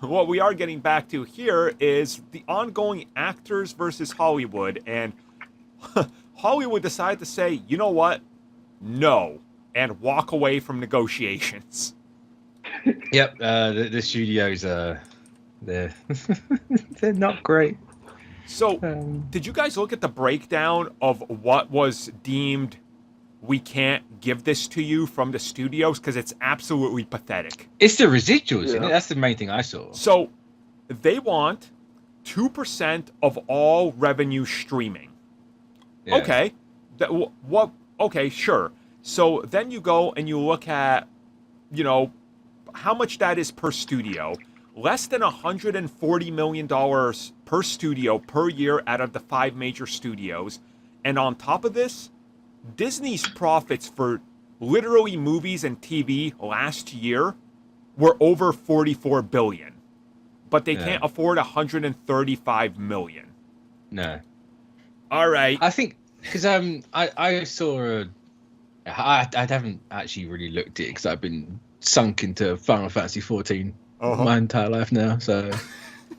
what we are getting back to here is the ongoing actors versus Hollywood, and Hollywood decided to say, you know what, no, and walk away from negotiations. Yep, the studios are they're they're not great. So, did you guys look at the breakdown of what was deemed we can't give this to you from the studios? Because it's absolutely pathetic. It's the residuals, isn't it? That's the main thing I saw. So, they want 2% of all revenue streaming. Yeah. Okay. What? Okay, sure. So then you go and you look at, how much that is per studio. Less than $140 million per studio per year out of the 5 major studios. And on top of this, Disney's profits for literally movies and TV last year were over $44 billion. But they can't afford $135 million. No. All right. I think because I saw I haven't actually really looked at it because I've been sunk into Final Fantasy 14 my entire life now, so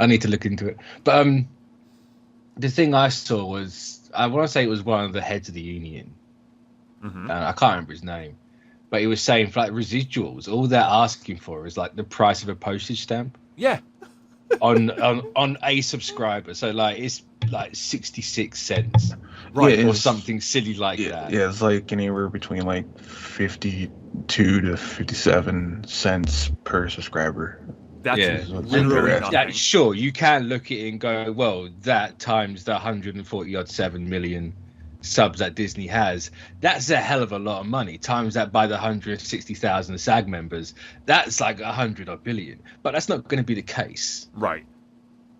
I need to look into it. But the thing I saw was, I want to say it was one of the heads of the union, and I can't remember his name, but he was saying for like residuals, all they're asking for is like the price of a postage stamp. Yeah. on a subscriber, so like it's like 66 cents, right, or something silly like that. Yeah, it's like anywhere between like 52 to 57 cents per subscriber. That's literally nothing. Sure, you can look at it and go, well, that times the 147 million subs that Disney has, that's a hell of a lot of money. Times that by the 160,000 SAG members, that's like 100 billion. But that's not going to be the case, right?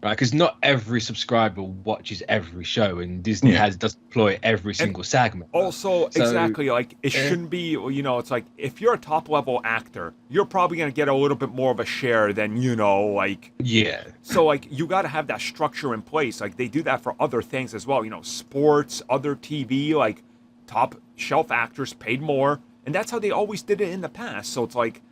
Because not every subscriber watches every show, and Disney does deploy every single SAG member. Also, exactly, like it shouldn't be. It's like if you're a top level actor, you're probably going to get a little bit more of a share than So like you got to have that structure in place. Like they do that for other things as well. Sports, other TV, like top shelf actors paid more, and that's how they always did it in the past. So it's like,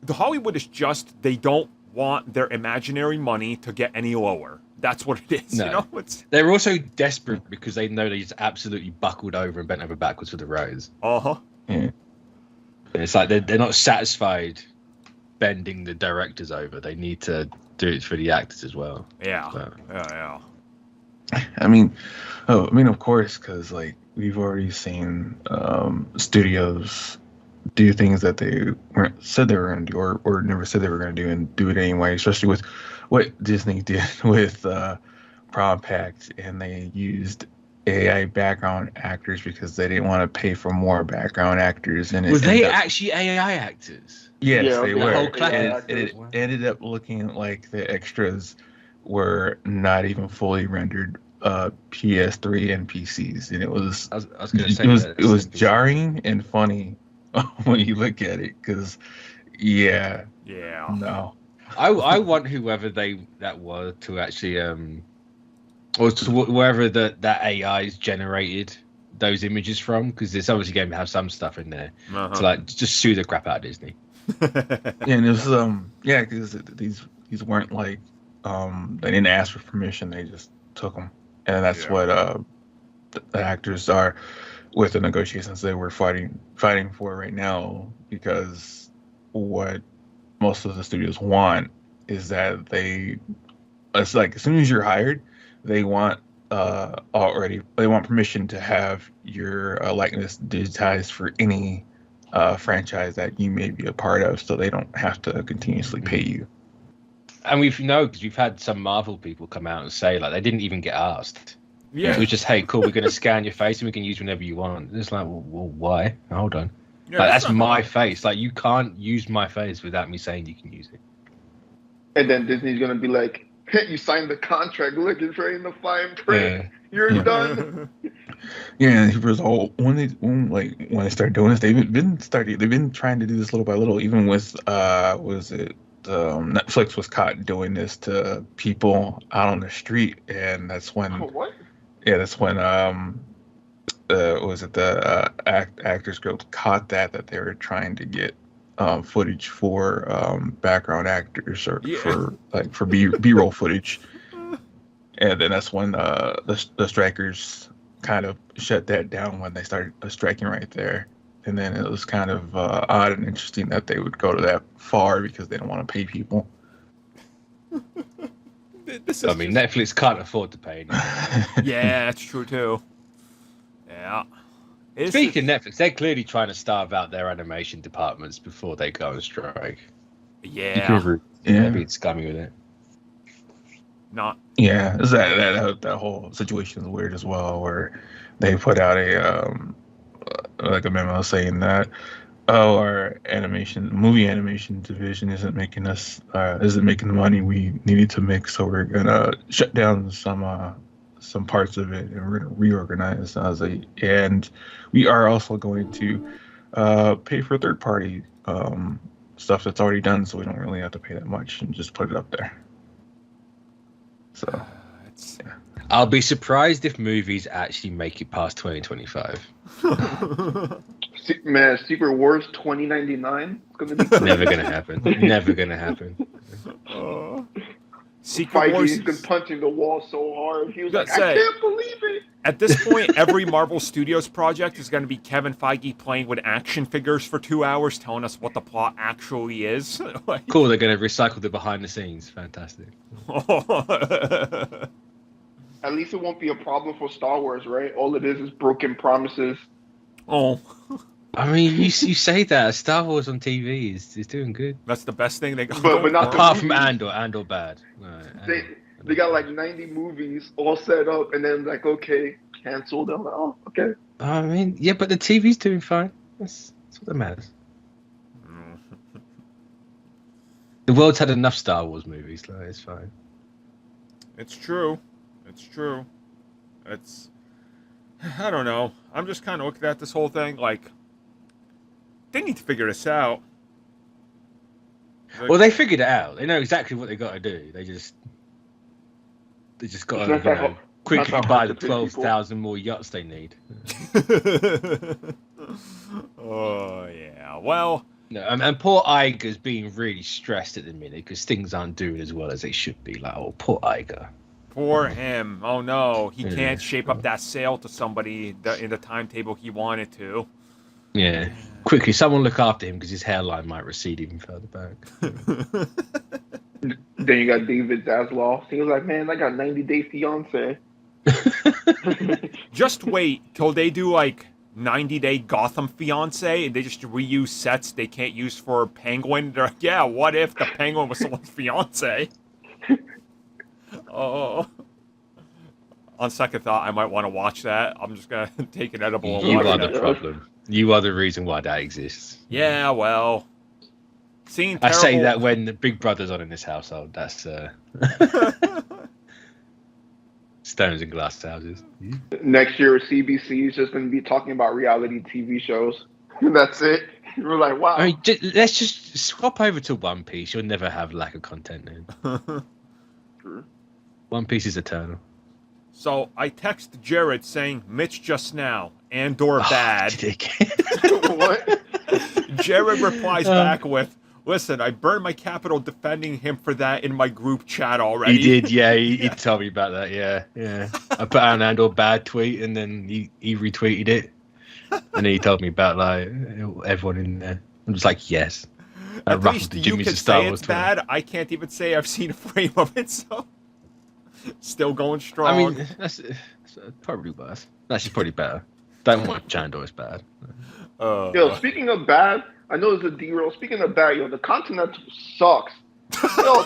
the Hollywood is just, they don't want their imaginary money to get any lower. That's what it is. No. They're also desperate because they know they just absolutely buckled over and bent over backwards for the Rose. Yeah. It's like they're not satisfied bending the directors over. They need to do it for the actors as well. Yeah. So. Yeah. I mean, of course, because like we've already seen studios do things that they said they were going to do, or never said they were going to do, and do it anyway. Especially with what Disney did with Prom Pact, and they used AI background actors because they didn't want to pay for more background actors. And were they actually AI actors? Yes, they were. And it ended up looking like the extras were not even fully rendered PS3 NPCs, and it was it was jarring and funny when you look at it, because no, I want whoever that was to actually or to wherever that AI is generated those images from, because it's obviously going to have some stuff in there to like just sue the crap out of Disney. And it was because these weren't like they didn't ask for permission, they just took them, and that's what the actors are with the negotiations they were fighting for right now, because what most of the studios want is that it's like as soon as you're hired, they want permission to have your likeness digitized for any franchise that you may be a part of, so they don't have to continuously pay you. And because we've had some Marvel people come out and say like they didn't even get asked. Yeah, it was just, hey, cool, we're going to scan your face and we can use whenever you want. It's like, well, why? Hold on. Yeah, like, that's my face. Like, you can't use my face without me saying you can use it. And then Disney's going to be like, hey, you signed the contract. Look, it's right in the fine print. You're done. Yeah, it was all when they started doing this, they've been trying to do this little by little. Even with Netflix was caught doing this to people out on the street, and that's when what? Yeah, that's when Actors Guild caught that they were trying to get footage for background actors or Yeah. for B-roll footage. And then that's when the strikers kind of shut that down when they started striking right there. And then it was kind of odd and interesting that they would go to that far because they don't want to pay people. I mean, Netflix can't afford to pay anyone. Yeah, that's true too. Yeah. Speaking of Netflix, they're clearly trying to starve out their animation departments before they go on strike. Yeah. They're being scummy with it. Not. Yeah, that whole situation is weird as well, where they put out a like a memo saying that our movie animation division isn't making the money we needed to make, so we're gonna shut down some parts of it and we're gonna reorganize. And we are also going to pay for third party stuff that's already done, so we don't really have to pay that much and just put it up there. So yeah. I'll be surprised if movies actually make it past 2025. Man, Secret Wars 2099. It's gonna be Never gonna happen. Never gonna happen. Secret Wars. He's been punching the wall so hard. He was like, I can't believe it. At this point, every Marvel Studios project is going to be Kevin Feige playing with action figures for 2 hours, telling us what the plot actually is. Like... Cool, they're going to recycle the behind the scenes. Fantastic. At least it won't be a problem for Star Wars, right? All it is broken promises. Oh. I mean, you say that. Star Wars on TV is doing good. That's the best thing they got. But not apart from Andor bad. Right, they got like 90 movies all set up, and then like, okay, canceled. I'm like, oh, okay. I mean, yeah, but the TV's doing fine. That's what that matters. The world's had enough Star Wars movies, like, it's fine. It's true. I don't know. I'm just kind of looking at this whole thing like, they need to figure this out. Well, they figured it out. They know exactly what they got to do. They just got to quickly buy the 12,000 more yachts they need. Oh yeah. Well. No, and poor Iger's being really stressed at the minute because things aren't doing as well as they should be. Like, oh, poor Iger. Poor him. Oh no, he can't shape up that sale to somebody in the timetable he wanted to. Yeah. Quickly, someone look after him because his hairline might recede even further back. Then you got David Zaslav. He was like, man, I got 90 Day Fiance. Just wait till they do like 90 Day Gotham Fiance and they just reuse sets they can't use for Penguin. They're like, yeah, what if the Penguin was someone's fiance? Oh. On second thought, I might want to watch that. I'm just going to take an edible and You watch are that. the problem. You are the reason why that exists. Yeah, well. Seeing I terrible... say that when the Big Brother's on in this household. That's stones and glass houses. Next year, CBC is just going to be talking about reality TV shows. That's it. We're like, wow. I mean, let's just swap over to One Piece. You'll never have lack of content then. True. One Piece is eternal. So I text Jared saying, Mitch just now, Andor bad. What? Jared replies back with, listen, I burned my capital defending him for that in my group chat already. He did, yeah. He told me about that, yeah. I put out an Andor bad tweet and then he retweeted it. And then he told me about like everyone in there. I'm just like, yes. At least you can say it's bad. I can't even say I've seen a frame of it, so... Still going strong. I mean, that's probably worse. That's probably better. Don't watch Andor, it's bad. Yo, speaking of bad, I know it's a derail. Speaking of bad, yo, the Continental sucks. Yo,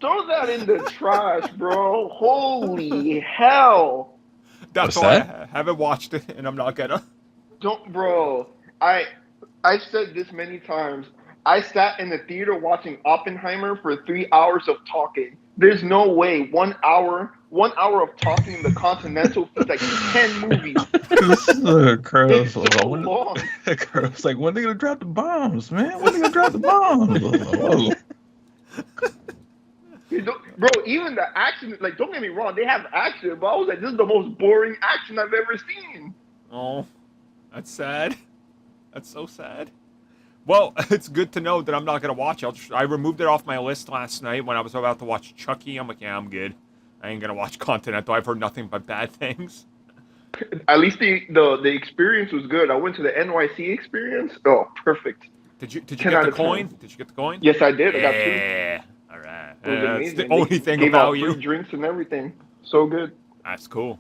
throw that in the trash, bro. Holy hell. That's why I haven't watched it, and I'm not gonna. Bro. I've said this many times. I sat in the theater watching Oppenheimer for 3 hours of talking. There's no way 1 hour of talking in the Continental feels like 10 movies. Carlos, it's so long. Carlos, like, when are they gonna drop the bombs, man? When are they gonna drop the bombs? Bro, even the action, like, don't get me wrong, they have action, but I was like, this is the most boring action I've ever seen. Oh, that's sad. That's so sad. Well, it's good to know that I'm not gonna watch it. I removed it off my list last night when I was about to watch Chucky. I'm like, yeah, I'm good. I ain't gonna watch Continental. I've heard nothing but bad things. At least the experience was good. I went to the NYC experience. Oh, perfect. Did you 10 get out the of 10. coin? Did you get the coin? Yes, I did. I got 2. Yeah. All right. It was That's amazing. the only They thing gave about out you. free drinks and everything. So good. That's cool.